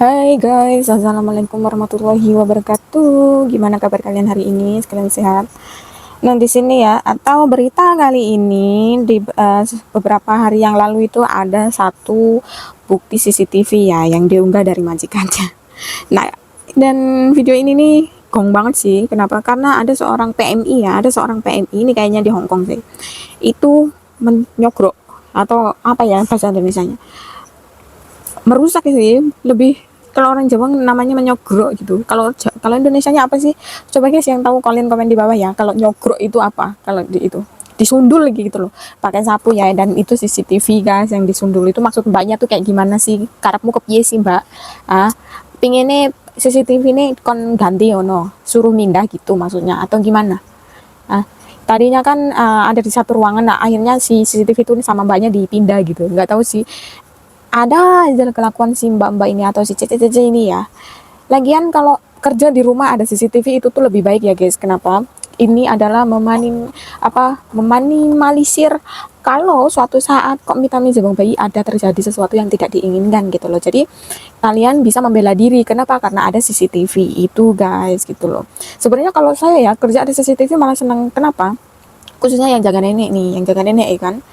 Hai guys, assalamualaikum warahmatullahi wabarakatuh. Gimana kabar kalian hari ini? Sekalian sehat? Nah di sini ya, atau berita kali ini di beberapa hari yang lalu itu ada satu bukti CCTV ya yang diunggah dari majikannya. Nah dan video ini nih gong banget sih. Kenapa? Karena ada seorang PMI ya, ada seorang PMI ini kayaknya di Hong Kong sih. Itu menyogrok atau apa ya bahasa Indonesianya? Merusak sih, lebih kalau orang Jawa namanya menyogrok gitu. Kalau Indonesianya apa sih? Coba guys yang tahu kalian komen di bawah ya. Kalau nyogrok itu apa? Kalau di itu disundul lagi gitu loh. Pakai sapu ya, dan itu CCTV guys yang disundul itu maksud mbaknya tuh kayak gimana sih? Karepmu kepiye sih, Mbak? Ah, pinginnya CCTV ini kon ganti ono, suruh mindah gitu maksudnya atau gimana? Ah, tadinya kan ada di satu ruangan, nah akhirnya si CCTV itu sama mbaknya dipindah gitu. Nggak tahu sih, ada aja kelakuan si mbak-mbak ini atau si cece-cece ini ya. Lagian kalau kerja di rumah ada CCTV itu tuh lebih baik ya guys. Kenapa? Ini adalah meminimalisir kalau suatu saat kok minta jabang bayi ada terjadi sesuatu yang tidak diinginkan gitu loh. Jadi kalian bisa membela diri. Kenapa? Karena ada CCTV itu guys gitu loh. Sebenarnya kalau saya ya kerja ada CCTV malah seneng. Kenapa? Khususnya yang jaga nenek nih, yang jaga nenek ya kan.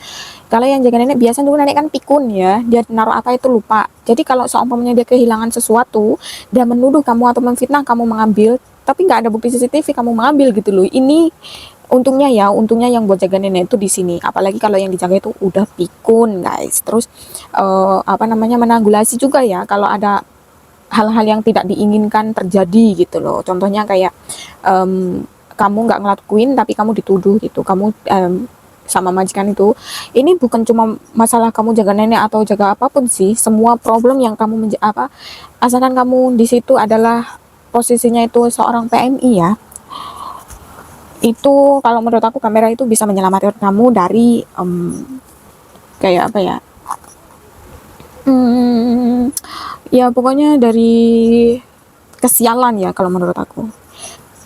Kalau yang jaga nenek biasa dulu nenek kan pikun ya, dia naruh apa itu lupa. Jadi kalau seumpamanya dia kehilangan sesuatu, dia menuduh kamu atau memfitnah kamu mengambil, tapi nggak ada bukti CCTV kamu mengambil gitu loh. Ini untungnya ya, untungnya yang buat jaga nenek itu di sini. Apalagi kalau yang dijaga itu udah pikun guys. Terus menanggulangi juga ya kalau ada hal-hal yang tidak diinginkan terjadi gitu loh. Contohnya kayak kamu nggak ngelakuin tapi kamu dituduh gitu, kamu sama majikan itu. Ini bukan cuma masalah kamu jaga nenek atau jaga apapun sih, semua problem yang kamu asalkan kamu di situ adalah posisinya itu seorang PMI ya, itu kalau menurut aku kamera itu bisa menyelamatkan kamu dari kayak apa ya, ya pokoknya dari kesialan ya kalau menurut aku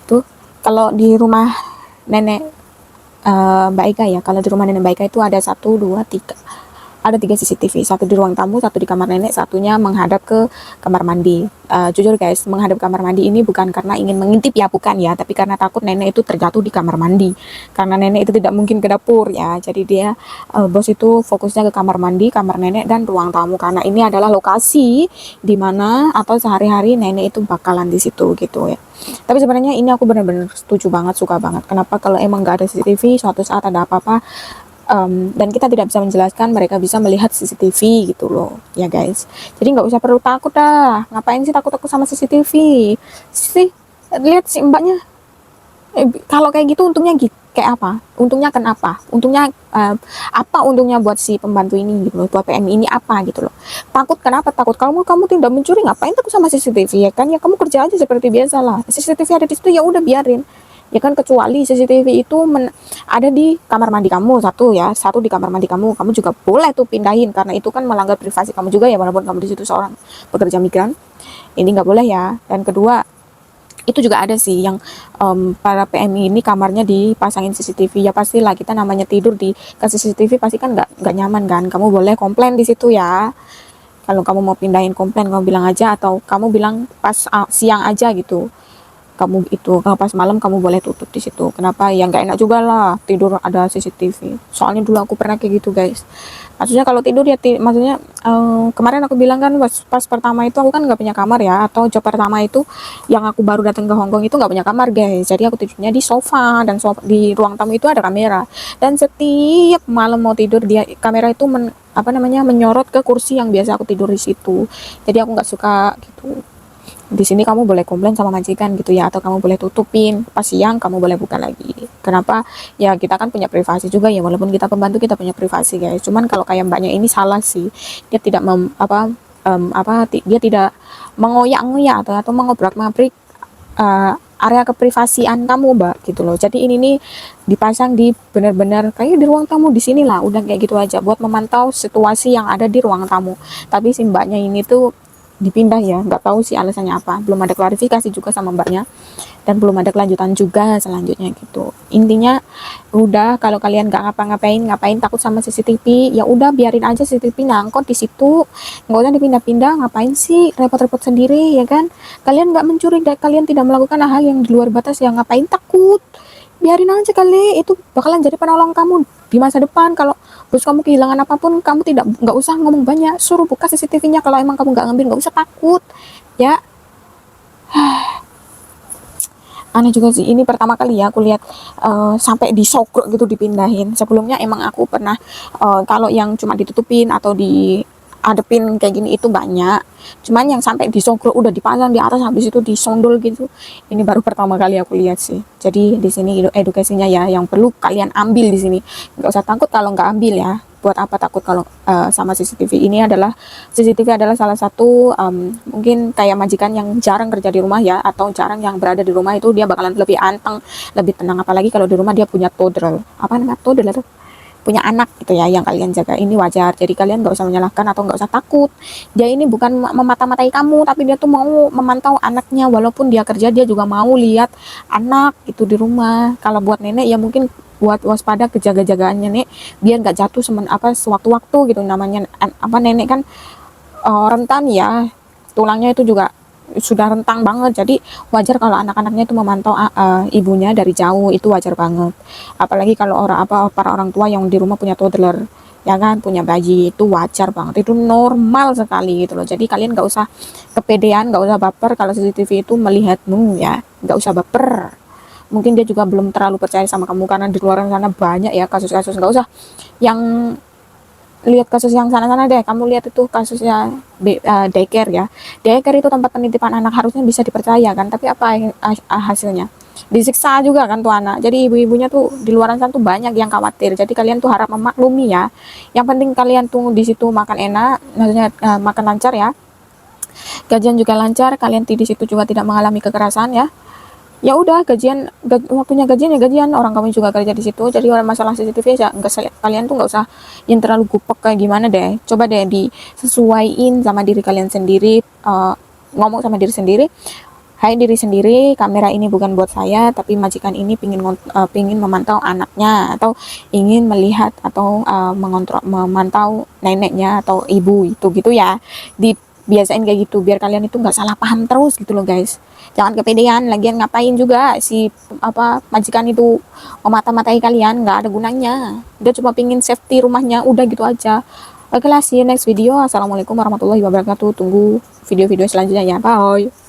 tuh. Kalau di rumah nenek Mbak Ika ya, kalau di rumah nenek Mbak Ika itu ada satu dua tiga, ada 3 CCTV, satu di ruang tamu, satu di kamar nenek, satunya menghadap ke kamar mandi. Jujur guys, menghadap kamar mandi ini bukan karena ingin mengintip ya, bukan ya, tapi karena takut nenek itu terjatuh di kamar mandi. Karena nenek itu tidak mungkin ke dapur ya, jadi dia bos itu fokusnya ke kamar mandi, kamar nenek, dan ruang tamu. Karena ini adalah lokasi di mana atau sehari-hari nenek itu bakalan di situ gitu ya. Tapi sebenarnya ini aku benar-benar setuju banget, suka banget. Kenapa? Kalau emang nggak ada CCTV, suatu saat ada apa-apa, dan kita tidak bisa menjelaskan, mereka bisa melihat CCTV gitu loh ya guys. Jadi nggak usah perlu takut dah, ngapain sih takut-takut sama CCTV sih. Lihat si mbaknya, kalau kayak gitu untungnya kayak apa, untungnya kenapa, untungnya apa untungnya buat si pembantu ini gitu loh, buat PMI ini apa gitu loh. Takut kenapa? Takut kamu tidak mencuri, ngapain takut sama CCTV ya kan, ya kamu kerja aja seperti biasa lah. CCTV ada di situ ya udah biarin ya kan, kecuali CCTV itu ada di kamar mandi kamu, satu ya, satu di kamar mandi kamu, kamu juga boleh tuh pindahin karena itu kan melanggar privasi kamu juga ya, walaupun kamu di situ seorang pekerja migran, ini nggak boleh ya. Dan kedua, itu juga ada sih yang para PMI ini kamarnya dipasangin CCTV ya, pastilah kita namanya tidur di kasih CCTV pasti kan nggak nyaman kan. Kamu boleh komplain di situ ya, kalau kamu mau pindahin komplain kamu bilang aja, atau kamu bilang pas siang aja gitu, kamu itu kalau pas malam kamu boleh tutup di situ. Kenapa? Ya nggak enak juga lah tidur ada CCTV. Soalnya dulu aku pernah kayak gitu guys. Maksudnya kalau tidur ya maksudnya kemarin aku bilang kan pas pertama itu aku kan nggak punya kamar ya, atau job pertama itu yang aku baru datang ke Hong Kong itu nggak punya kamar guys. Jadi aku tidurnya di sofa, dan di ruang tamu itu ada kamera, dan setiap malam mau tidur dia kamera itu menyorot ke kursi yang biasa aku tidur di situ. Jadi aku nggak suka gitu. Di sini kamu boleh komplain sama majikan gitu ya, atau kamu boleh tutupin, pas siang kamu boleh buka lagi. Kenapa? Ya kita kan punya privasi juga ya, walaupun kita pembantu kita punya privasi guys. Cuman kalau kayak mbaknya ini salah sih, dia tidak dia tidak mengoyak-ngoyak atau mengobrak-ngabrik area keprivasian kamu mbak gitu loh. Jadi ini nih dipasang di benar-benar kayak di ruang tamu di sini lah, udah kayak gitu aja buat memantau situasi yang ada di ruang tamu. Tapi si mbaknya ini tuh dipindah ya, nggak tahu sih alasannya apa, belum ada klarifikasi juga sama mbaknya. dan belum ada kelanjutan juga selanjutnya gitu. Intinya udah, kalau kalian nggak ngapain takut sama CCTV, ya udah biarin aja CCTV ngangkut di situ, nggak usah dipindah-pindah. Ngapain sih repot-repot sendiri ya kan? Kalian nggak mencuri, kalian tidak melakukan hal yang di luar batas, ya ngapain takut? Biarin aja kali, itu bakalan jadi penolong kamu di masa depan. Kalau terus kamu kehilangan apapun, kamu nggak usah ngomong banyak, suruh buka CCTV-nya. Kalau emang kamu nggak ngambil, nggak usah takut ya. Aneh juga sih, ini pertama kali ya aku lihat sampai disogrok gitu, dipindahin. Sebelumnya emang aku pernah kalau yang cuma ditutupin atau diadepin kayak gini itu banyak, cuman yang sampai disogrok udah dipasang di atas habis itu disondol gitu, ini baru pertama kali aku lihat sih. Jadi di sini edukasinya ya, yang perlu kalian ambil di sini, nggak usah takut kalau nggak ambil ya. Buat apa takut kalau sama CCTV. Ini adalah CCTV adalah salah satu mungkin kayak majikan yang jarang kerja di rumah ya, atau jarang yang berada di rumah, itu dia bakalan lebih anteng, lebih tenang. Apalagi kalau di rumah dia punya toddler, apa namanya, toddler, punya anak gitu ya, yang kalian jaga. Ini wajar, jadi kalian nggak usah menyalahkan atau nggak usah takut. Dia ini bukan memata-matai kamu, tapi dia tuh mau memantau anaknya. Walaupun dia kerja, dia juga mau lihat anak itu di rumah. Kalau buat nenek ya mungkin buat waspada, kejaga-jagaannya nek, biar nggak jatuh sewaktu-waktu gitu. Namanya nenek kan rentan ya, tulangnya itu juga sudah rentang banget. Jadi wajar kalau anak-anaknya itu memantau ibunya dari jauh, itu wajar banget. Apalagi kalau para orang tua yang di rumah punya toddler ya kan, punya bayi, itu wajar banget, itu normal sekali gitu loh. Jadi kalian nggak usah kepedean, nggak usah baper kalau CCTV itu melihatmu ya, nggak usah baper. Mungkin dia juga belum terlalu percaya sama kamu, karena di luar sana banyak ya kasus-kasus. Nggak usah yang lihat kasus yang sana-sana deh, kamu lihat itu kasusnya daycare ya. Daycare itu tempat penitipan anak, harusnya bisa dipercaya kan, tapi apa yang hasilnya? Disiksa juga kan tuh anak. Jadi ibu-ibunya tuh di luar sana tuh banyak yang khawatir. Jadi kalian tuh harap memaklumi ya. Yang penting kalian tuh di situ makan enak, maksudnya makan lancar ya, gajian juga lancar, kalian di situ juga tidak mengalami kekerasan ya. Ya udah, waktunya gajian ya gajian, orang kamu juga kerja di situ. Jadi orang masalah CCTV ya kalian tuh nggak usah yang terlalu gupek kayak gimana deh. Coba deh disesuaiin sama diri kalian sendiri, ngomong sama diri sendiri, hai diri sendiri, kamera ini bukan buat saya, tapi majikan ini pingin memantau anaknya, atau ingin melihat atau memantau neneknya atau ibu itu gitu ya. Dibiasain kayak gitu biar kalian itu nggak salah paham terus gitu loh guys. Jangan kepedean. Lagian ngapain juga si majikan itu memata-matai kalian, nggak ada gunanya. Dia cuma pingin safety rumahnya, udah gitu aja. Oke lah, see you next video. Assalamualaikum warahmatullahi wabarakatuh. Tunggu video-video selanjutnya ya, bye.